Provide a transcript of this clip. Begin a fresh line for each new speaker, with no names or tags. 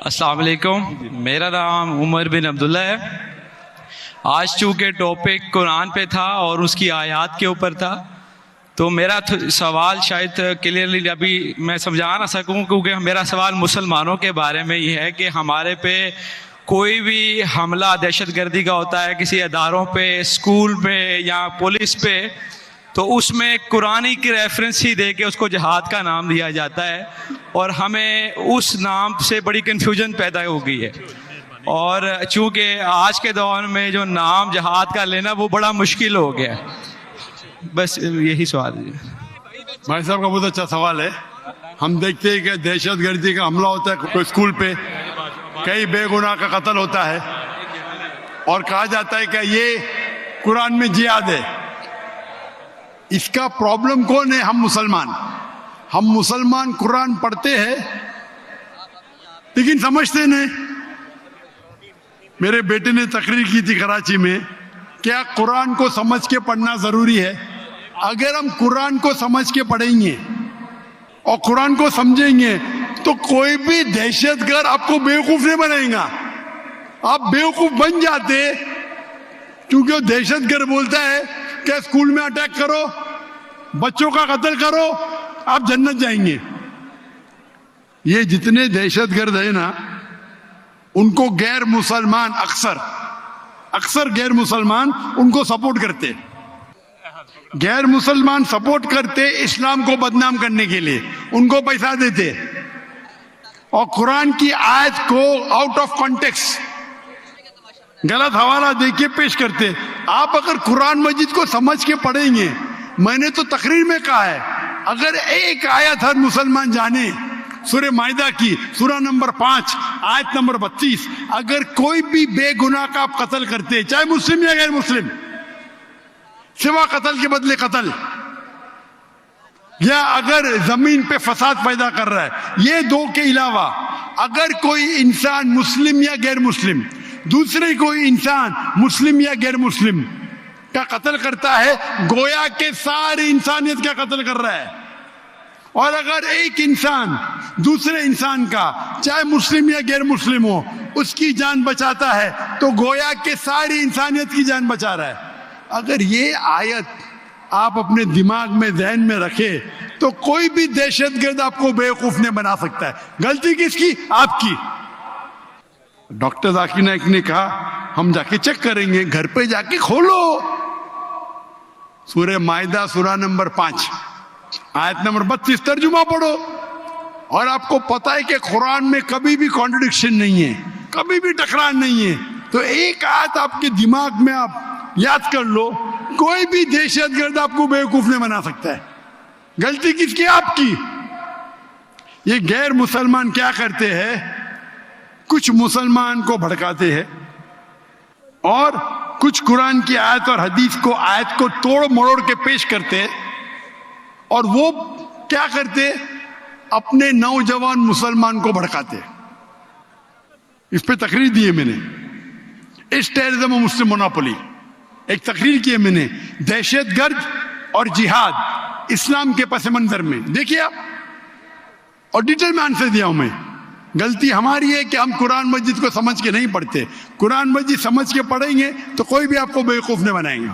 السلام علیکم، میرا نام عمر بن عبداللہ ہے۔ آج چونکہ ٹاپک قرآن پہ تھا اور اس کی آیات کے اوپر تھا، تو میرا سوال شاید کلیئرلی ابھی میں سمجھا نہ سکوں، کیونکہ میرا سوال مسلمانوں کے بارے میں یہ ہے کہ ہمارے پہ کوئی بھی حملہ دہشت گردی کا ہوتا ہے کسی اداروں پہ، اسکول پہ یا پولیس پہ، تو اس میں قرآن کی ریفرنس ہی دے کے اس کو جہاد کا نام دیا جاتا ہے، اور ہمیں اس نام سے بڑی کنفیوژن پیدا ہو گئی ہے۔ اور چونکہ آج کے دور میں جو نام جہاد کا لینا وہ بڑا مشکل ہو گیا ہے۔ بس یہی سوال ہے۔
بھائی صاحب کا بہت اچھا سوال ہے۔ ہم دیکھتے ہیں کہ دہشت گردی کا حملہ ہوتا ہے کوئی اسکول پہ، کئی بے گناہ کا قتل ہوتا ہے، اور کہا جاتا ہے کہ یہ قرآن میں جہاد ہے۔ اس کا پرابلم کون ہے؟ ہم مسلمان قرآن پڑھتے ہیں لیکن سمجھتے نہیں۔ میرے بیٹے نے تقریر کی تھی کراچی میں، کیا قرآن کو سمجھ کے پڑھنا ضروری ہے؟ اگر ہم قرآن کو سمجھ کے پڑھیں گے اور قرآن کو سمجھیں گے تو کوئی بھی دہشت گرد آپ کو بیوقوف نہیں بنائے گا۔ آپ بیوقوف بن جاتے کیونکہ وہ دہشت گرد بولتا ہے کہ اسکول میں اٹیک کرو، بچوں کا قتل کرو، آپ جنت جائیں گے۔ یہ جتنے دہشت گرد ہیں نا، ان کو غیر مسلمان اکثر غیر مسلمان ان کو سپورٹ کرتے، غیر مسلمان سپورٹ کرتے اسلام کو بدنام کرنے کے لیے، ان کو پیسہ دیتے اور قرآن کی آیت کو آؤٹ آف کانٹیکسٹ غلط حوالہ دے کے پیش کرتے۔ آپ اگر قرآن مجید کو سمجھ کے پڑھیں گے، میں نے تو تقریر میں کہا ہے، اگر ایک آیت ہر مسلمان جانے، سورہ مائدہ کی سورہ نمبر 5 آیت نمبر 32، اگر کوئی بھی بے گناہ کا آپ قتل کرتے، چاہے مسلم یا غیر مسلم، سوا قتل کے بدلے قتل، یا اگر زمین پہ فساد پیدا کر رہا ہے، یہ دو کے علاوہ اگر کوئی انسان مسلم یا غیر مسلم دوسرے کوئی انسان مسلم یا غیر مسلم کا قتل کرتا ہے، گویا کہ ساری انسانیت کا قتل کر رہا ہے۔ اور اگر ایک انسان دوسرے انسان کا، چاہے مسلم یا غیر مسلم ہو، اس کی جان بچاتا ہے تو گویا کہ ساری انسانیت کی جان بچا رہا ہے۔ اگر یہ آیت آپ اپنے دماغ میں ذہن میں رکھے تو کوئی بھی دہشت گرد آپ کو بیوقوف نہیں بنا سکتا ہے۔ غلطی کس کی؟ آپ کی۔ ڈاکٹر ذاکر نائک نے کہا ہم جا کے چیک کریں گے، گھر پہ جا کے کھولو سورہ مائدہ سورہ نمبر 5 آیت نمبر 32 ترجمہ پڑھو، اور آپ کو پتا ہے کہ قرآن میں کبھی بھی کانٹرڈکشن نہیں ہے، کبھی بھی ٹکرار نہیں ہے۔ تو ایک آیت آپ کے دماغ میں آپ یاد کر لو، کوئی بھی دہشت گرد آپ کو بیوقوف نہیں بنا سکتا ہے۔ غلطی کس کی؟ آپ کی۔ یہ غیر مسلمان کیا کرتے ہیں؟ کچھ مسلمان کو بھڑکاتے ہیں اور کچھ قرآن کی آیت اور حدیث کو آیت کو توڑ مروڑ کے پیش کرتے، اور وہ کیا کرتے؟ اپنے نوجوان مسلمان کو بھڑکاتے۔ اس پہ تقریر دی ہے میں نے، اس ٹیررزم مسلم مونوپولی، ایک تقریر کی ہے میں نے، دہشت گرد اور جہاد اسلام کے پس منظر میں، دیکھیے آپ، اور ڈیٹیل میں آنسر دیا ہوں میں۔ غلطی ہماری ہے کہ ہم قرآن مجید کو سمجھ کے نہیں پڑھتے۔ قرآن مجید سمجھ کے پڑھیں گے تو کوئی بھی آپ کو بیوقوف نہیں بنائیں گے۔